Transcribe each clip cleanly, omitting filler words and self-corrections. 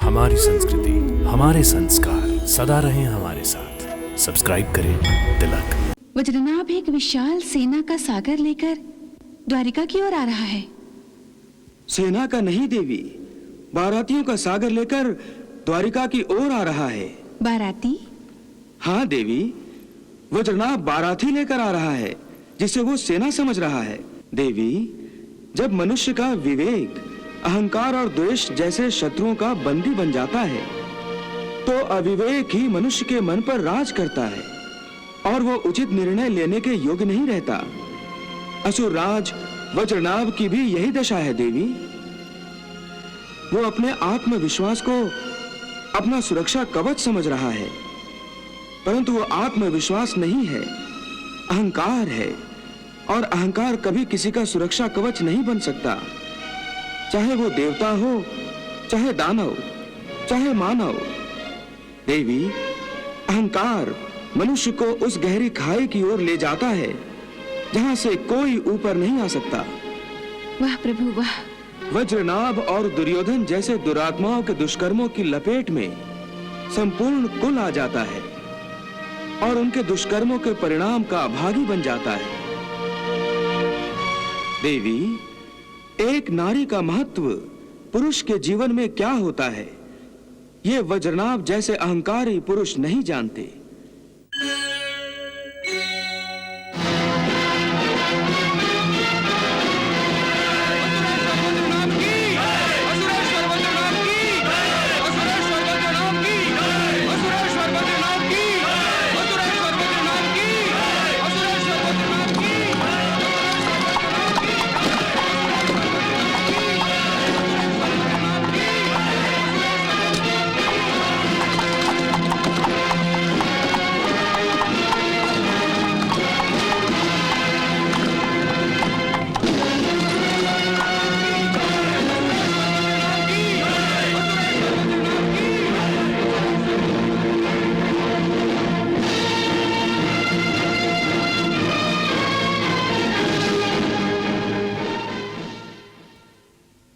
हमारी संस्कृति, हमारे संस्कार सदा रहें हमारे साथ। सब्सक्राइब करें तिलक। वज्रनाभ एक विशाल सेना का सागर लेकर द्वारिका की ओर आ रहा है। सेना का नहीं देवी, बारातियों का सागर लेकर द्वारिका की ओर आ रहा है। बाराती? हाँ देवी, वज्रनाभ बाराती लेकर आ रहा है जिसे वो सेना समझ रहा है। देवी, जब मनुष्य का विवेक, अहंकार और द्वेष जैसे शत्रुओं का बंदी बन जाता है तो अविवेक ही मनुष्य के मन पर राज करता है और वो उचित निर्णय लेने के योग्य नहीं रहता। असुर राज वज्रनाभ की भी यही दशा है देवी। वो अपने आत्मविश्वास को अपना सुरक्षा कवच समझ रहा है, परंतु वो आत्मविश्वास नहीं है, अहंकार है, और अहंकार कभी किसी का सुरक्षा कवच नहीं बन सकता। चाहे वो देवता हो, चाहे दानव, चाहे मानव। देवी, अहंकार मनुष्य को उस गहरी खाई की ओर ले जाता है जहां से कोई ऊपर नहीं आ सकता। वाह प्रभु वाह। वज्रनाभ और दुर्योधन जैसे दुरात्माओं के दुष्कर्मों की लपेट में संपूर्ण कुल आ जाता है और उनके दुष्कर्मों के परिणाम का भागी बन जाता है। देवी, एक नारी का महत्व पुरुष के जीवन में क्या होता है, ये वज्रनाभ जैसे अहंकारी पुरुष नहीं जानते।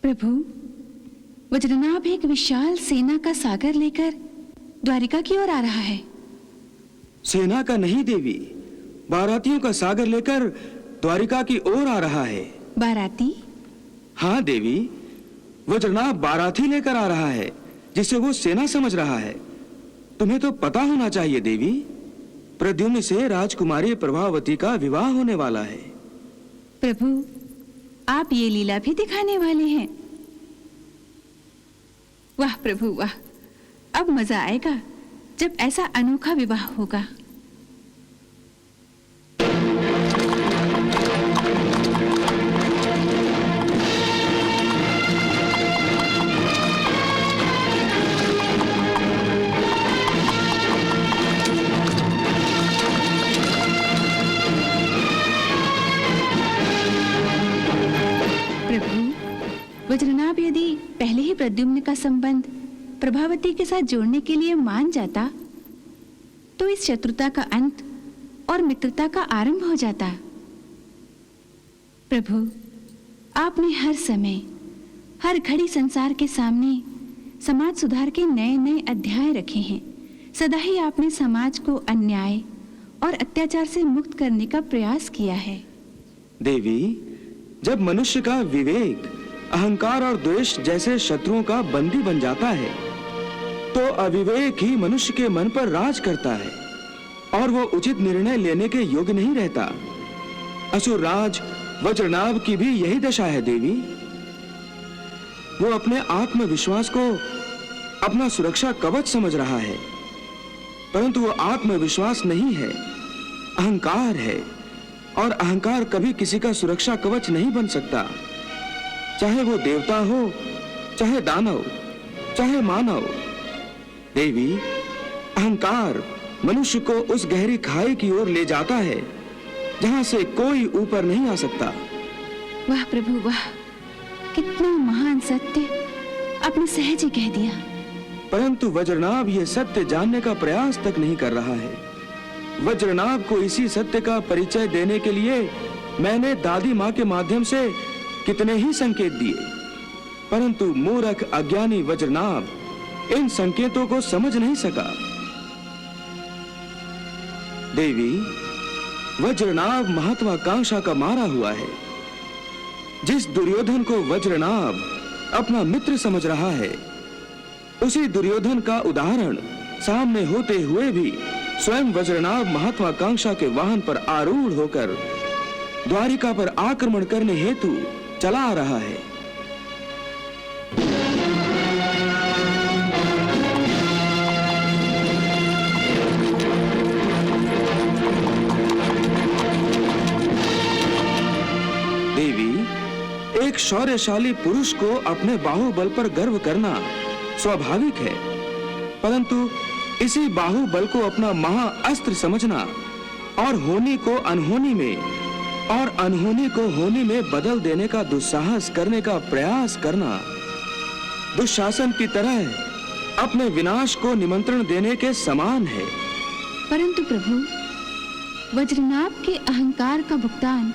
प्रभु, वज्रनाभ एक विशाल सेना का सागर लेकर द्वारिका की ओर आ रहा है। सेना का नहीं देवी, बारातियों का सागर लेकर द्वारिका की ओर आ रहा है। बाराती? हाँ देवी, वज्रनाभ बाराती लेकर आ रहा है जिसे वो सेना समझ रहा है। तुम्हें तो पता होना चाहिए देवी, प्रद्युम्न से राजकुमारी प्रभावती का विवाह होने वाला है। प्रभु, आप ये लीला भी दिखाने वाले हैं। वाह प्रभु वाह। अब मजा आएगा जब ऐसा अनोखा विवाह होगा। वज्रनाभ यदि पहले ही प्रद्युम्न का संबंध प्रभावती के साथ जोड़ने के लिए मान जाता तो इस शत्रुता का अंत और मित्रता का आरंभ हो जाता। प्रभु, आपने हर समय, हर घड़ी संसार के सामने समाज सुधार के नए नए अध्याय रखे हैं। सदा ही आपने समाज को अन्याय और अत्याचार से मुक्त करने का प्रयास किया है। देवी, जब मनुष्य का विवेक, अहंकार और द्वेष जैसे शत्रुओं का बंदी बन जाता है तो अविवेक ही मनुष्य के मन पर राज करता है और वो उचित निर्णय लेने के योग्य नहीं रहता। असुर राज वज्रनाभ की भी यही दशा है देवी। वो अपने आत्मविश्वास को अपना सुरक्षा कवच समझ रहा है, परंतु वो आत्मविश्वास नहीं है, अहंकार है, और अहंकार कभी किसी का सुरक्षा कवच नहीं बन सकता। चाहे वो देवता हो, चाहे दानव, चाहे मानव। देवी, अहंकार मनुष्य को उस गहरी खाई की ओर ले जाता है जहां से कोई ऊपर नहीं आ सकता। वाह प्रभु वाह, कितना महान सत्य आपने सहज ही कह दिया। परंतु वज्रनाभ ये सत्य जानने का प्रयास तक नहीं कर रहा है। वज्रनाभ को इसी सत्य का परिचय देने के लिए मैंने दादी माँ के माध्यम से कितने ही संकेत दिए, परंतु मूर्ख अज्ञानी वज्रनाभ इन संकेतों को समझ नहीं सका। देवी, वज्रनाभ महत्वाकांक्षा का मारा हुआ है। जिस दुर्योधन को वज्रनाभ अपना मित्र समझ रहा है, उसी दुर्योधन का उदाहरण सामने होते हुए भी स्वयं वज्रनाभ महत्वाकांक्षा के वाहन पर आरूढ़ होकर द्वारिका पर आक्रमण करने हेतु चला आ रहा है। देवी, एक शौर्यशाली पुरुष को अपने बाहुबल पर गर्व करना स्वाभाविक है, परंतु इसी बाहुबल को अपना महाअस्त्र समझना और होनी को अनहोनी में और अनहोनी को होनी में बदल देने का दुस्साहस करने का प्रयास करना दुशासन की तरह अपने विनाश को निमंत्रण देने के समान है। परंतु प्रभु, वज्रनाभ के अहंकार का भुगतान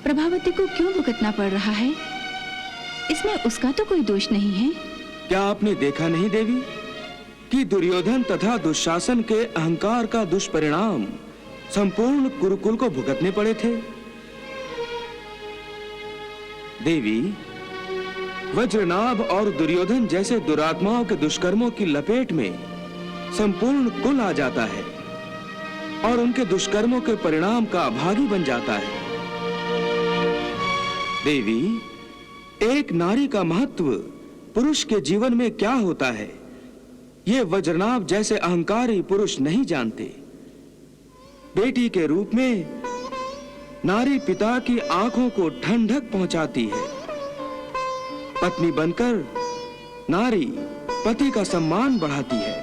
प्रभावती को क्यों भुगतना पड़ रहा है? इसमें उसका तो कोई दोष नहीं है। क्या आपने देखा नहीं देवी कि दुर्योधन तथा दुशासन के अहंकार का दुष्परिणाम संपूर्ण कुरुकुल को भुगतने पड़े थे? देवी, वज्रनाभ और दुर्योधन जैसे दुरात्माओं के दुष्कर्मों की लपेट में संपूर्ण कुल आ जाता है और उनके दुष्कर्मों के परिणाम का भागी बन जाता है। देवी, एक नारी का महत्व पुरुष के जीवन में क्या होता है, ये वज्रनाभ जैसे अहंकारी पुरुष नहीं जानते। बेटी के रूप में नारी पिता की आंखों को ठंडक पहुंचाती है। पत्नी बनकर नारी पति का सम्मान बढ़ाती है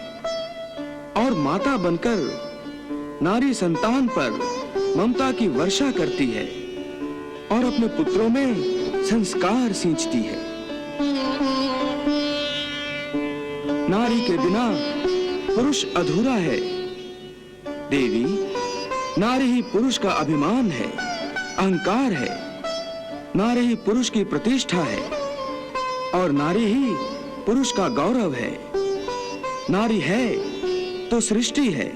और माता बनकर नारी संतान पर ममता की वर्षा करती है और अपने पुत्रों में संस्कार सींचती है। नारी के बिना पुरुष अधूरा है। देवी, नारी ही पुरुष का अभिमान है, अहंकार है। नारी ही पुरुष की प्रतिष्ठा है और नारी ही पुरुष का गौरव है। नारी है तो सृष्टि है,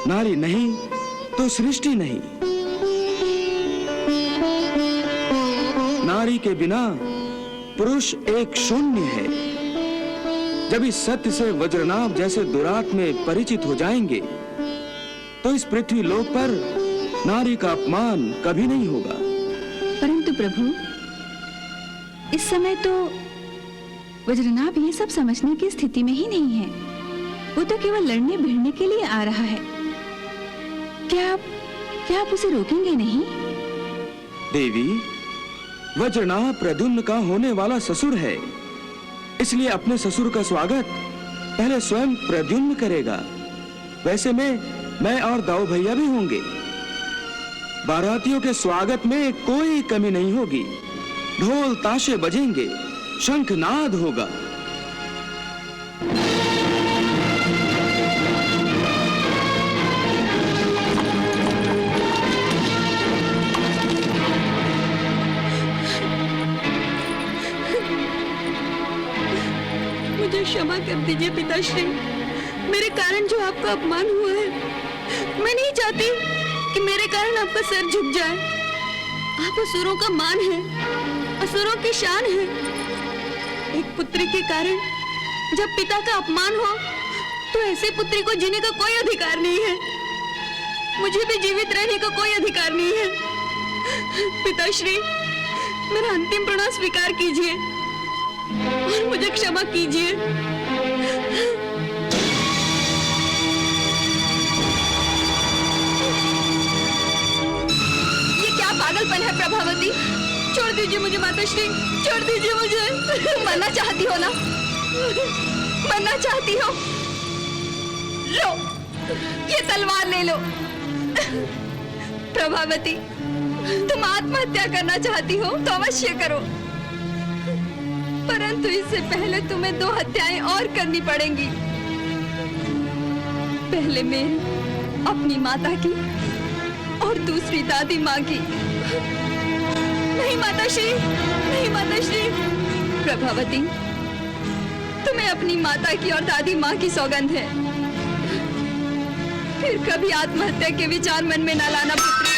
नारी नहीं तो सृष्टि नहीं। नारी के बिना पुरुष एक शून्य है। जब इस सत्य से वज्रनाभ जैसे दुरात्मे परिचित हो जाएंगे तो इस पृथ्वी लोक पर नारी का अपमान कभी नहीं होगा। परंतु प्रभु, इस समय तो वज्रनाभ ये सब समझने की स्थिति में ही नहीं है। वो तो केवल लड़ने भिड़ने के लिए आ रहा है। क्या आप उसे रोकेंगे नहीं? देवी, वज्रनाभ प्रद्युम्न का होने वाला ससुर है, इसलिए अपने ससुर का स्वागत पहले स्वयं प्रद्युम्न करेगा। वैसे मैं और दाऊ भैया भी होंगे। बारातियों के स्वागत में कोई कमी नहीं होगी। ढोल ताशे बजेंगे, शंखनाद होगा। मुझे क्षमा कर दीजिए पिताश्री, मेरे कारण जो आपका अपमान हुआ है। मैं नहीं चाहती कि मेरे कारण आपका सर झुक जाए। आप असुरों का मान है, असुरों की शान है। एक पुत्री के कारण जब पिता का अपमान हो तो ऐसे पुत्री को जीने का कोई अधिकार नहीं है। मुझे भी जीवित रहने का कोई अधिकार नहीं है। पिताश्री, मेरा अंतिम प्रणाम स्वीकार कीजिए और मुझे क्षमा कीजिए। ये क्या पागलपन है प्रभावती? छोड़ दीजिए मुझे माताश्री, छोड़ दीजिए मुझे। मरना चाहती हो ना? मरना चाहती हो? लो, ये तलवार ले लो। प्रभावती, तुम आत्महत्या करना चाहती हो तो अवश्य करो, परंतु इससे पहले तुम्हें 2 हत्याएं और करनी पड़ेंगी। पहले मेरी, अपनी माता की, और दूसरी दादी माँ की। नहीं माताश्री, नहीं माताश्री। प्रभावती, तुम्हें अपनी माता की और दादी माँ की सौगंध है। फिर कभी आत्महत्या के विचार मन में न लाना पुत्री।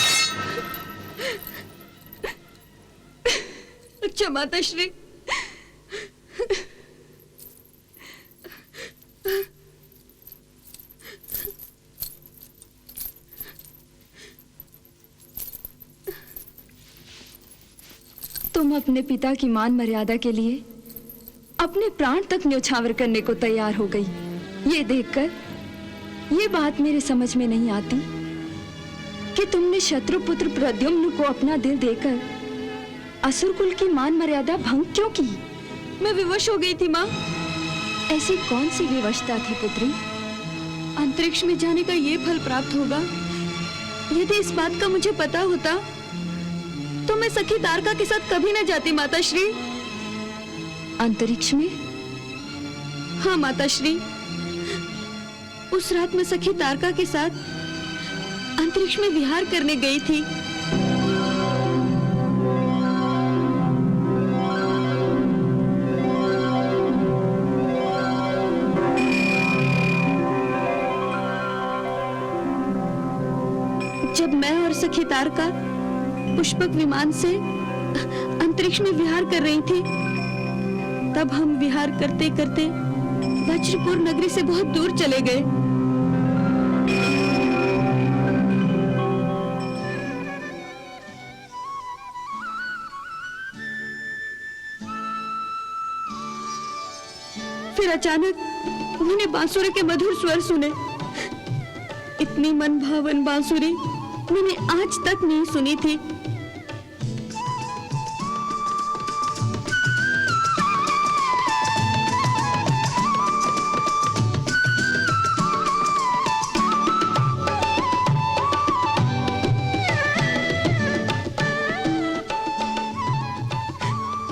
अच्छा माताश्री, तुम अपने पिता की मान मर्यादा के लिए अपने प्राण तक न्यौछावर करने को तैयार हो गई। ये देखकर ये बात मेरे समझ में नहीं आती कि तुमने शत्रुपुत्र प्रद्युम्न को अपना दिल देकर असुरकुल की मान मर्यादा भंग क्यों की? मैं विवश हो गई थी माँ। ऐसी कौन सी विवशता थी पुत्री? अंतरिक्ष में जाने का ये फल प्राप्त होगा। यदि इस बात का मुझे पता होता तो मैं सखी तारका के साथ कभी न जाती माताश्री। अंतरिक्ष में? हाँ माताश्री, उस रात मैं सखी तारका के साथ अंतरिक्ष में विहार करने गई थी। जब मैं और सखी तारका पुष्पक विमान से अंतरिक्ष में विहार कर रही थी, तब हम विहार करते करते वज्रपुर नगरी से बहुत दूर चले गए। फिर अचानक मैंने बांसुरी के मधुर स्वर सुने। इतनी मन भावन बांसुरी मैंने आज तक नहीं सुनी थी।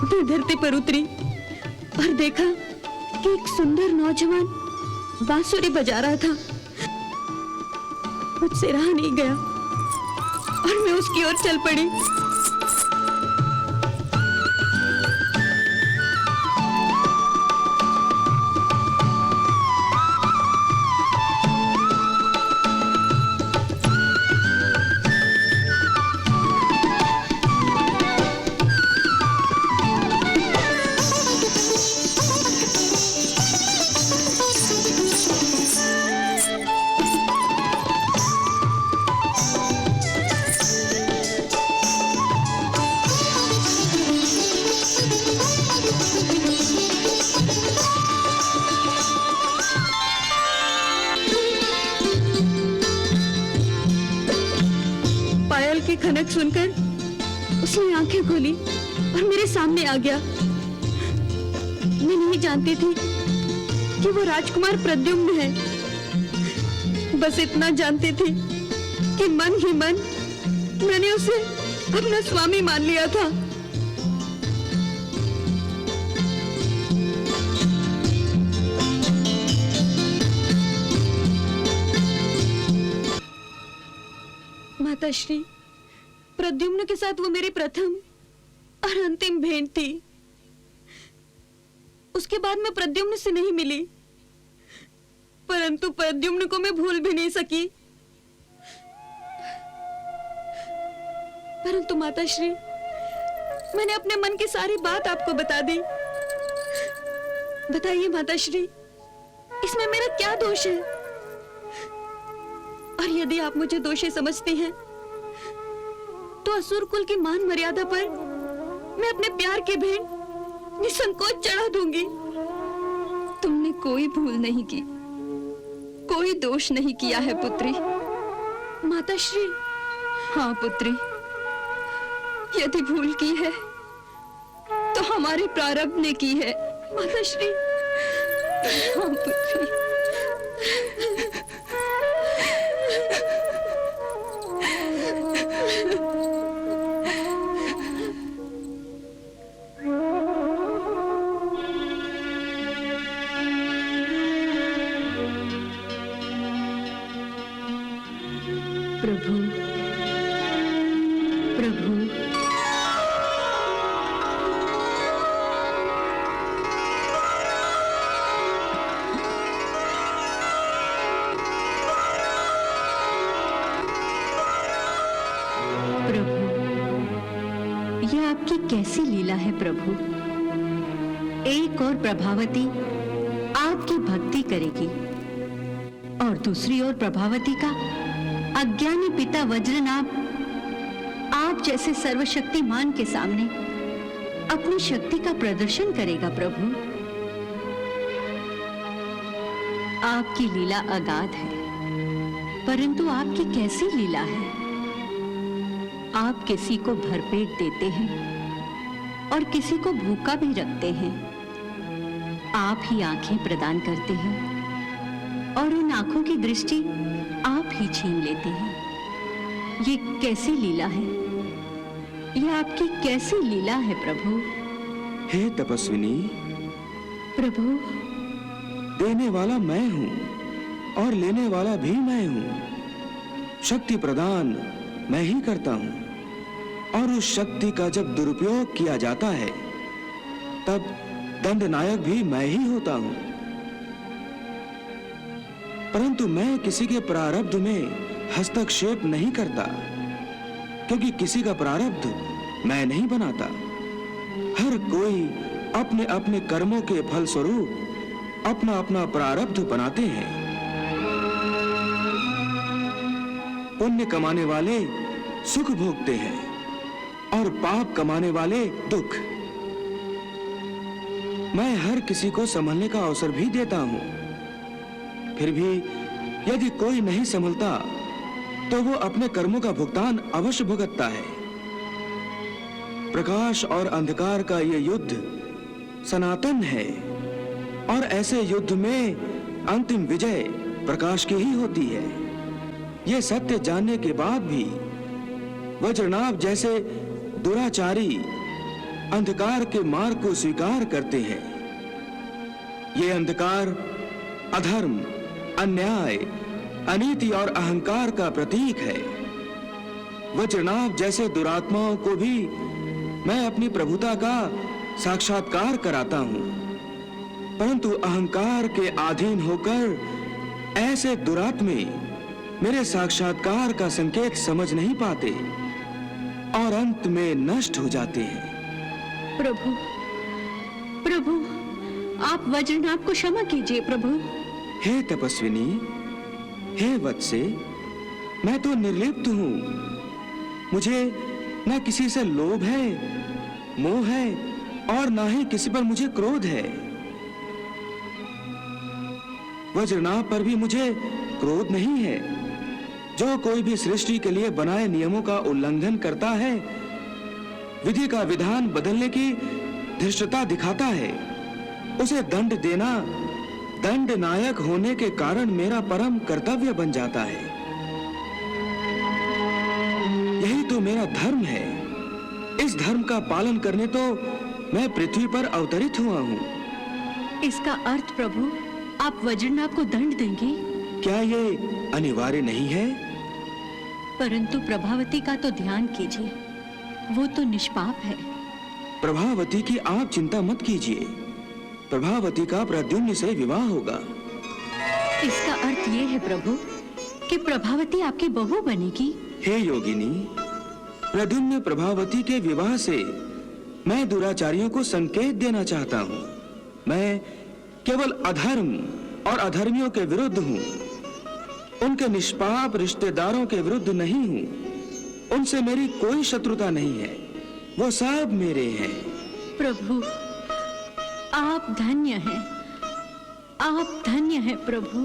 मैं धरती पर उतरी और देखा कि एक सुंदर नौजवान बांसुरी बजा रहा था। मुझसे रहा नहीं गया और मैं उसकी ओर चल पड़ी। की खनक सुनकर उसने आंखें खोली और मेरे सामने आ गया। मैं नहीं जानती थी कि वो राजकुमार प्रद्युम्न है। बस इतना जानती थी कि मन ही मन मैंने उसे अपना स्वामी मान लिया था। माताश्री, प्रद्युम्न के साथ वो मेरी प्रथम और अंतिम भेंट थी। उसके बाद मैं प्रद्युम्न से नहीं मिली, परंतु प्रद्युम्न को मैं भूल भी नहीं सकी। परंतु माताश्री, मैंने अपने मन की सारी बात आपको बता दी। बताइए माताश्री, इसमें मेरा क्या दोष है? और यदि आप मुझे दोषी समझती हैं, तो असुर कुल की मान मर्यादा पर मैं अपने प्यार के भेंट निसंकोच चढ़ा दूंगी। तुमने कोई भूल नहीं की, कोई दोष नहीं किया है पुत्री। माताश्री। हाँ पुत्री, यदि भूल की है तो हमारे प्रारब्ध ने की है। माताश्री। हाँ पुत्री। प्रभु, प्रभु, कैसी लीला है प्रभु। एक और प्रभावती आपकी भक्ति करेगी और दूसरी ओर प्रभावती का अज्ञानी पिता वज्रनाभ आप जैसे सर्वशक्तिमान के सामने अपनी शक्ति का प्रदर्शन करेगा प्रभु। आपकी लीला अगाध है, परंतु आपकी कैसी लीला है। आप किसी को भरपेट देते हैं और किसी को भूखा भी रखते हैं। आप ही आंखें प्रदान करते हैं और उन आंखों की दृष्टि आप ही छीन लेते हैं। ये कैसी लीला है, ये आपकी कैसी लीला है प्रभु। हे तपस्विनी, प्रभु, देने वाला मैं हूं और लेने वाला भी मैं हूं। शक्ति प्रदान मैं ही करता हूं और उस शक्ति का जब दुरुपयोग किया जाता है तब दंडनायक भी मैं ही होता हूं। परंतु मैं किसी के प्रारब्ध में हस्तक्षेप नहीं करता, क्योंकि किसी का प्रारब्ध मैं नहीं बनाता। हर कोई अपने अपने कर्मों के फल स्वरूप अपना अपना प्रारब्ध बनाते हैं। पुण्य कमाने वाले सुख भोगते हैं और पाप कमाने वाले दुख। मैं हर किसी को संभलने का अवसर भी देता हूं। फिर भी यदि कोई नहीं संभलता तो वो अपने कर्मों का भुगतान अवश्य भुगतता है। प्रकाश और अंधकार का ये युद्ध सनातन है और ऐसे युद्ध में अंतिम विजय प्रकाश की ही होती है। ये सत्य जानने के बाद भी वज्रनाभ जैसे दुराचारी अंधकार के मार्ग को स्वीकार करते हैं। ये अंधकार अधर्म, अन्याय, अनीति और अहंकार का प्रतीक है। वज्रनाभ जैसे दुरात्माओं को भी मैं अपनी प्रभुता का साक्षात्कार कराता हूं, परंतु अहंकार के अधीन होकर ऐसे दुरात्मे मेरे साक्षात्कार का संकेत समझ नहीं पाते और अंत में नष्ट हो जाते हैं। प्रभु, प्रभु, आप वज्रनाभ को क्षमा कीजिए प्रभु। हे तपस्विनी, हे वत्से, मैं तो निर्लिप्त हूं। मुझे न किसी से लोभ है, मोह है और न ही किसी पर मुझे क्रोध है। वज्रनाभ पर भी मुझे क्रोध नहीं है। जो कोई भी सृष्टि के लिए बनाए नियमों का उल्लंघन करता है, विधि का विधान बदलने की धृष्टता दिखाता है, उसे दंड देना दंड नायक होने के कारण मेरा परम कर्तव्य बन जाता है। यही तो मेरा धर्म है। इस धर्म का पालन करने तो मैं पृथ्वी पर अवतरित हुआ हूँ। इसका अर्थ प्रभु, आप वज्रनाभ को दंड देंगे? क्या ये अनिवार्य नहीं है? परंतु प्रभावती का तो ध्यान कीजिए, वो तो निष्पाप है। प्रभावती की आप चिंता मत कीजिए। प्रभावती का प्रद्युम्न से विवाह होगा। इसका अर्थ ये है प्रभु कि प्रभावती आपकी बहू बनेगी? हे योगिनी, प्रद्युम्न प्रभावती के विवाह से मैं दुराचारियों को संकेत देना चाहता हूँ। मैं केवल अधर्म और अधर्मियों के विरुद्ध हूँ, उनके निष्पाप रिश्तेदारों के विरुद्ध नहीं हूँ। उनसे मेरी कोई शत्रुता नहीं है, वो सब मेरे हैं। प्रभु, आप धन्य हैं, आप धन्य हैं प्रभु।